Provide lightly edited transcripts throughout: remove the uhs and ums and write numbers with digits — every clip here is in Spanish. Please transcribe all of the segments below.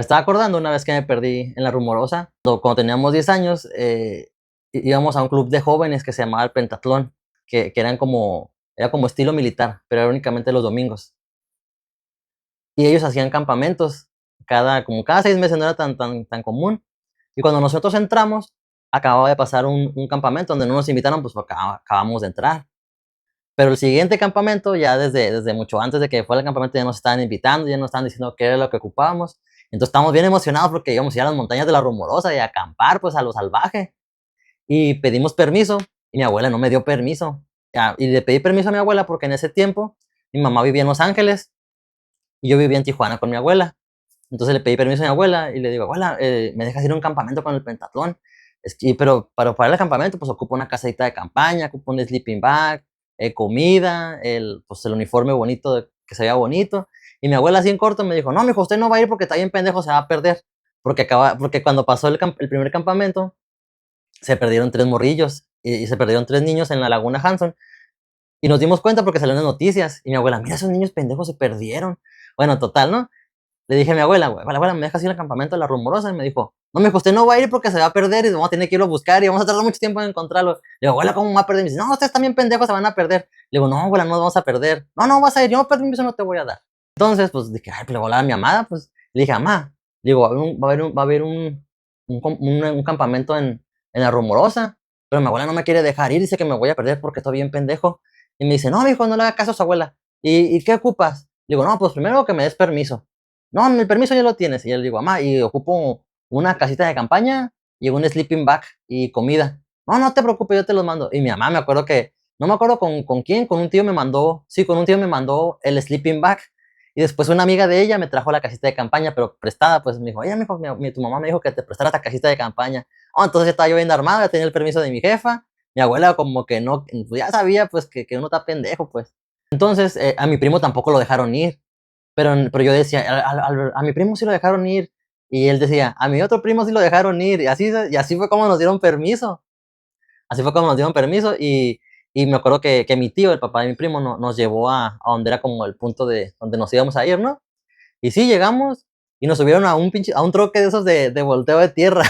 Me estaba acordando una vez que me perdí en La Rumorosa. Cuando teníamos 10 años, íbamos a un club de jóvenes que se llamaba el Pentatlón, que era como estilo militar, pero era únicamente los domingos. Y ellos hacían campamentos como cada 6 meses, no era tan común. Y cuando nosotros entramos, acababa de pasar un campamento donde no nos invitaron, pues porque acabamos de entrar. Pero el siguiente campamento, ya desde mucho antes de que fuera el campamento, ya nos estaban invitando, ya nos estaban diciendo qué era lo que ocupábamos. Entonces estamos bien emocionados porque íbamos a ir a las montañas de La Rumorosa y a acampar, pues a lo salvaje. Y pedimos permiso y mi abuela no me dio permiso. Y le pedí permiso a mi abuela porque en ese tiempo mi mamá vivía en Los Ángeles y yo vivía en Tijuana con mi abuela. Entonces le pedí permiso a mi abuela y le digo, abuela, ¿me dejas ir a un campamento con el pentatlón? Pero para el campamento, pues ocupo una casadita de campaña, ocupo un sleeping bag, comida, pues el uniforme bonito, que se vea bonito. Y mi abuela así en corto me dijo, no, mijo, usted no va a ir porque está bien pendejo, se va a perder. Porque cuando pasó el primer campamento, se perdieron 3 morrillos y se perdieron 3 niños en la Laguna Hanson. Y nos dimos cuenta porque salieron las noticias. Y mi abuela, mira, esos niños pendejos se perdieron. Bueno, total, ¿no? Le dije a mi abuela, güey, abuela, ¿me dejas ir al campamento de La Rumorosa? Y me dijo, no, me dijo, usted no va a ir porque se va a perder y vamos a tener que irlo a buscar y vamos a tardar mucho tiempo en encontrarlo. Le digo, abuela, ¿cómo va a perder? Y me dice, no, ustedes también pendejos se van a perder. Le digo, no, abuela, no nos vamos a perder. No, no vas a ir, yo permiso no te voy a dar. Entonces, pues dije, ay, pues le voy a hablar a mi amada, pues le dije, mamá, le digo, va a haber un campamento en La Rumorosa, pero mi abuela no me quiere dejar ir, dice que me voy a perder porque estoy bien pendejo. Y me dice, no, mijo, no le haga caso a su abuela. ¿Y qué ocupas? Le digo, no, pues primero que me des permiso. No, el permiso ya lo tienes. Y yo le digo, mamá, y ocupo una casita de campaña y un sleeping bag y comida. No, no te preocupes, yo te los mando. Y mi mamá, no me acuerdo con quién, con un tío me mandó, sí, con un tío me mandó el sleeping bag. Y después una amiga de ella me trajo la casita de campaña, pero prestada, pues me dijo, oye, mijo, tu mamá me dijo que te prestara esta casita de campaña. Oh, entonces estaba yo bien armado, ya tenía el permiso de mi jefa. Mi abuela como que no, pues ya sabía pues que uno está pendejo, pues. Entonces a mi primo tampoco lo dejaron ir. Pero yo decía, a mi primo sí lo dejaron ir. Y él decía, a mi otro primo sí lo dejaron ir. Y así fue como nos dieron permiso. Así fue como nos dieron permiso. Y me acuerdo que mi tío, el papá de mi primo, nos llevó a donde era como el punto de donde nos íbamos a ir, ¿no? Y sí, llegamos y nos subieron a un troque de esos de volteo de tierra.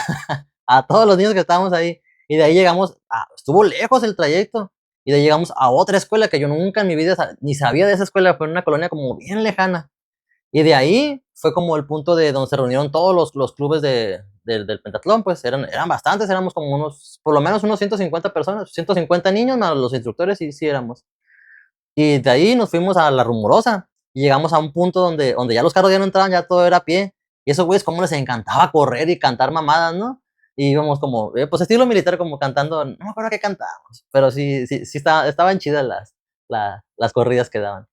A todos los niños que estábamos ahí. Y de ahí llegamos, estuvo lejos el trayecto. Y de ahí llegamos a otra escuela que yo nunca en mi vida ni sabía de esa escuela. Fue en una colonia como bien lejana. Y de ahí fue como el punto de donde se reunieron todos los clubes del pentatlón, pues eran bastantes, éramos como por lo menos unos 150 personas, 150 niños más los instructores, y sí éramos. Y de ahí nos fuimos a La Rumorosa y llegamos a un punto donde ya los carros ya no entraban, ya todo era a pie. Y esos güeyes como les encantaba correr y cantar mamadas, ¿no? Y íbamos como, pues estilo militar, como cantando, no me acuerdo qué cantábamos, pero sí, sí, sí estaban chidas las corridas que daban.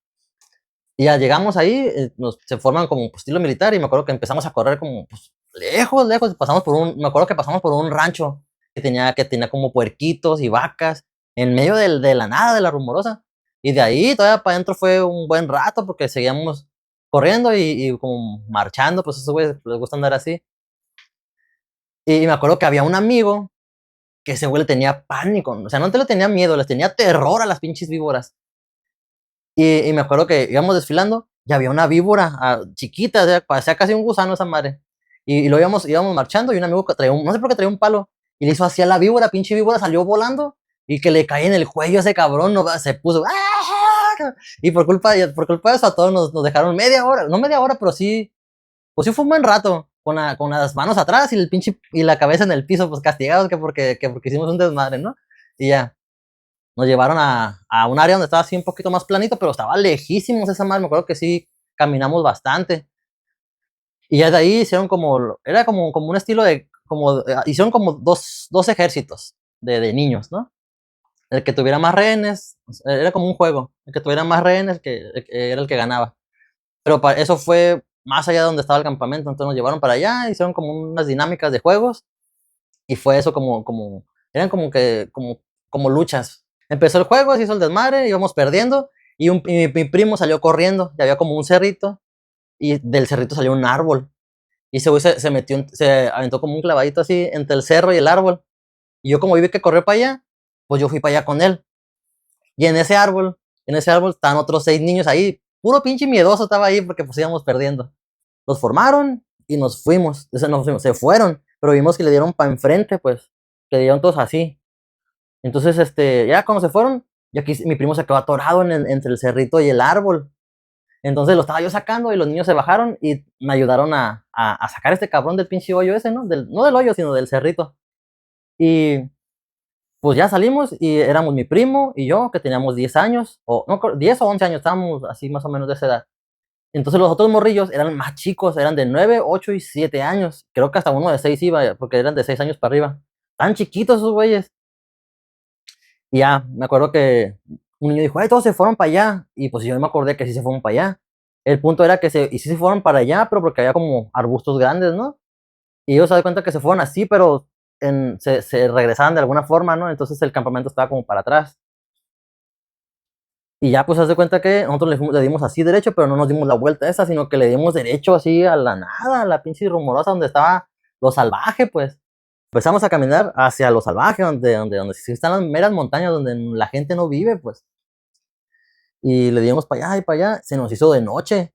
Y ya llegamos ahí, se forman como pues, estilo militar y me acuerdo que empezamos a correr como pues, lejos, lejos. Me acuerdo que pasamos por un rancho que tenía como puerquitos y vacas en medio de la nada, de La Rumorosa. Y de ahí todavía para adentro fue un buen rato porque seguíamos corriendo y como marchando, pues esos güeyes les gusta andar así. Y me acuerdo que había un amigo que ese güey le tenía pánico, o sea, no te le tenía miedo, les tenía terror a las pinches víboras. Y me acuerdo que íbamos desfilando y había una víbora chiquita, o sea, parecía casi un gusano esa madre. Y lo íbamos marchando y un amigo que traía no sé por qué traía un palo y le hizo así a la víbora, pinche víbora salió volando y que le cae en el cuello a ese cabrón, no, se puso. Y por culpa de eso a todos nos dejaron media hora, no media hora, pero sí, pues sí fue un buen rato con las manos atrás y el pinche y la cabeza en el piso, pues castigados que porque hicimos un desmadre, ¿no? Y ya. Nos llevaron a un área donde estaba así un poquito más planito, pero estaba lejísimos esa madre. Me acuerdo que sí caminamos bastante. Y ya de ahí hicieron era como un estilo hicieron como dos ejércitos de niños, ¿no? El que tuviera más rehenes, era como un juego. El que tuviera más rehenes era el que ganaba. Pero eso fue más allá de donde estaba el campamento. Entonces nos llevaron para allá, hicieron como unas dinámicas de juegos. Y fue eso eran como luchas. Empezó el juego, se hizo el desmadre, íbamos perdiendo, y mi primo salió corriendo, y había como un cerrito, y del cerrito salió un árbol. Y ese güey se metió, se aventó como un clavadito así entre el cerro y el árbol. Y yo como vi que corrió para allá, pues yo fui para allá con él. Y en ese árbol estaban otros 6 niños ahí, puro pinche miedoso estaba ahí porque pues íbamos perdiendo. Los formaron y nos fuimos. O sea, nos fuimos, se fueron, pero vimos que le dieron para enfrente, pues, que le dieron todos así. Entonces, ya cuando se fueron, y aquí mi primo se quedó atorado entre el cerrito y el árbol. Entonces lo estaba yo sacando y los niños se bajaron y me ayudaron a sacar este cabrón del pinche hoyo ese, ¿no? No del hoyo, sino del cerrito. Y pues ya salimos y éramos mi primo y yo, que teníamos 10 años, o no, 10 o 11 años, estábamos así más o menos de esa edad. Entonces los otros morrillos eran más chicos, eran de 9, 8 y 7 años. Creo que hasta uno de 6 iba, porque eran de 6 años para arriba. Tan chiquitos esos güeyes. Y ya, me acuerdo que un niño dijo, ay, todos se fueron para allá. Y pues yo me acordé que sí se fueron para allá. El punto era que y sí se fueron para allá, pero porque había como arbustos grandes, ¿no? Y ellos se dan cuenta que se fueron así, pero se regresaban de alguna forma, ¿no? Entonces el campamento estaba como para atrás. Y ya pues se de cuenta que nosotros le dimos así derecho, pero no nos dimos la vuelta esa, sino que le dimos derecho así a la nada, a la pinche rumorosa donde estaba lo salvaje, pues. Empezamos a caminar hacia lo salvaje, donde sí están las meras montañas, donde la gente no vive, pues. Y le dimos para allá y para allá, se nos hizo de noche.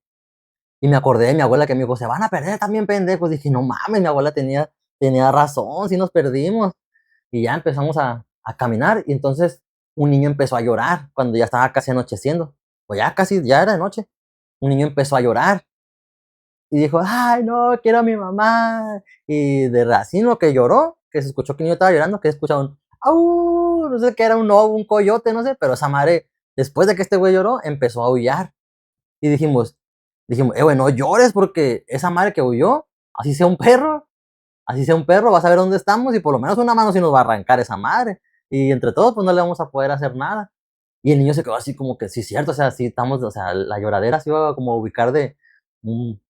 Y me acordé de mi abuela que me dijo, se van a perder también pendejos. Dije, no mames, mi abuela tenía razón, sí nos perdimos. Y ya empezamos a caminar y entonces un niño empezó a llorar cuando ya estaba casi anocheciendo. Pues ya casi, ya era de noche. Un niño empezó a llorar y dijo, ay, no, quiero a mi mamá. Y de racino lo que lloró, que se escuchó que el niño estaba llorando, que escuchaba un, au, no sé qué era, un lobo, un coyote, no sé, pero esa madre, después de que este güey lloró, empezó a aullar. Y dijimos, güey, no llores porque esa madre que huyó, así sea un perro, vas a ver dónde estamos y por lo menos una mano sí nos va a arrancar esa madre. Y entre todos, pues no le vamos a poder hacer nada. Y el niño se quedó así como que, sí, cierto, o sea, sí estamos, o sea, la lloradera se iba como a ubicar de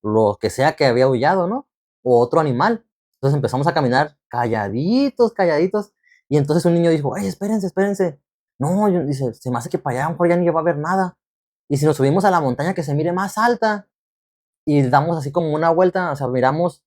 lo que sea que había aullado, ¿no? O otro animal. Entonces empezamos a caminar calladitos, calladitos. Y entonces un niño dijo, ay, espérense, espérense. No, dice, se me hace que para allá a lo mejor ya ni va a haber nada. Y si nos subimos a la montaña que se mire más alta y damos así como una vuelta, o sea, miramos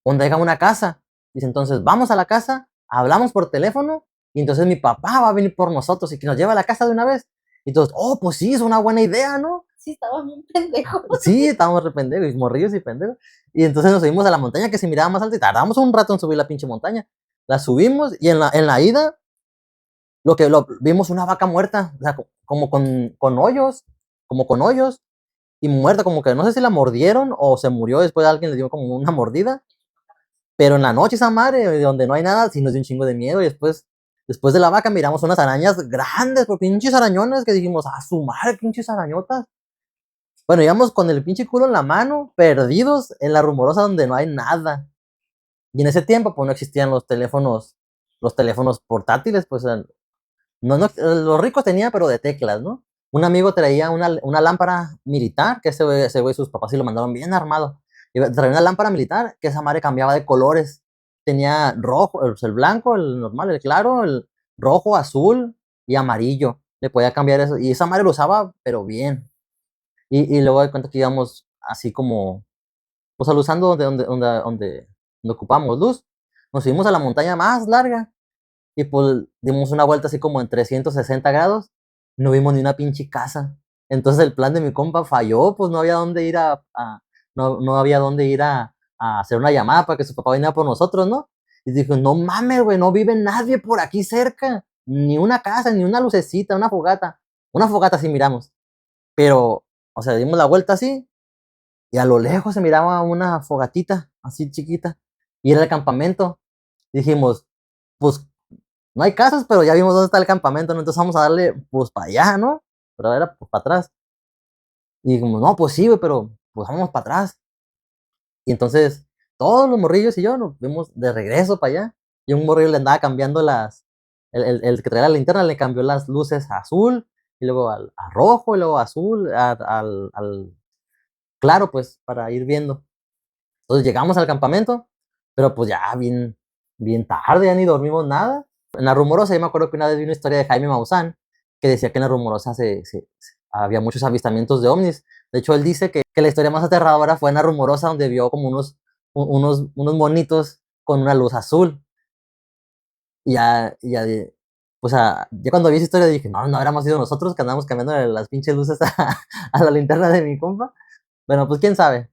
donde haya una casa. Dice, entonces vamos a la casa, hablamos por teléfono y entonces mi papá va a venir por nosotros y que nos lleva a la casa de una vez. Y todos, oh, pues sí, es una buena idea, ¿no? Sí, estaba bien pendejo. Sí, estábamos re pendejos, y morrillos y pendejos. Y entonces nos subimos a la montaña que se miraba más alta y tardamos un rato en subir la pinche montaña. La subimos y en la ida vimos una vaca muerta, o sea, como con hoyos, como con hoyos y muerta, como que no sé si la mordieron o se murió después alguien le dio como una mordida. Pero en la noche esa madre, donde no hay nada, sí nos dio un chingo de miedo. Y después de la vaca miramos unas arañas grandes, pero pinches arañones que dijimos, a su madre, pinches arañotas. Bueno, íbamos con el pinche culo en la mano, perdidos en la rumorosa donde no hay nada. Y en ese tiempo, pues no existían los teléfonos portátiles, pues los ricos tenían, pero de teclas, ¿no? Un amigo traía una lámpara militar, que ese güey sus papás sí lo mandaron bien armado. Traía una lámpara militar que esa madre cambiaba de colores. Tenía rojo, el blanco, el normal, el claro, el rojo, azul y amarillo. Le podía cambiar eso. Y esa madre lo usaba, pero bien. Y luego de cuenta que íbamos así como, pues al usando donde ocupamos luz. Nos subimos a la montaña más larga y pues dimos una vuelta así como en 360 grados. No vimos ni una pinche casa. Entonces el plan de mi compa falló, pues no había dónde ir no había dónde ir a hacer una llamada para que su papá viniera por nosotros, ¿no? Y dijo, no mames, güey, no vive nadie por aquí cerca. Ni una casa, ni una lucecita, una fogata. Una fogata sí miramos. Pero, o sea, dimos la vuelta así y a lo lejos se miraba una fogatita así chiquita. Y era el campamento. Dijimos, pues no hay casas, pero ya vimos dónde está el campamento, ¿no? Entonces vamos a darle, pues, para allá, ¿no? Pero era, pues, para atrás. Y como, no, pues sí, güey, pero, pues, vamos para atrás. Y entonces, todos los morrillos y yo nos vimos de regreso para allá. Y un morrillo le andaba cambiando el que traía la linterna le cambió las luces a azul, y luego a rojo, y luego a azul, al claro, pues, para ir viendo. Entonces llegamos al campamento, pero pues ya bien, bien tarde, ya ni dormimos nada. En la Rumorosa, yo me acuerdo que una vez vi una historia de Jaime Maussan que decía que en la Rumorosa había muchos avistamientos de ovnis. De hecho, él dice que la historia más aterradora fue en la Rumorosa, donde vio como unos monitos con una luz azul. Pues ya cuando vi esa historia dije, no, no habríamos sido nosotros que andamos cambiando las pinches luces a la linterna de mi compa. Bueno, pues quién sabe.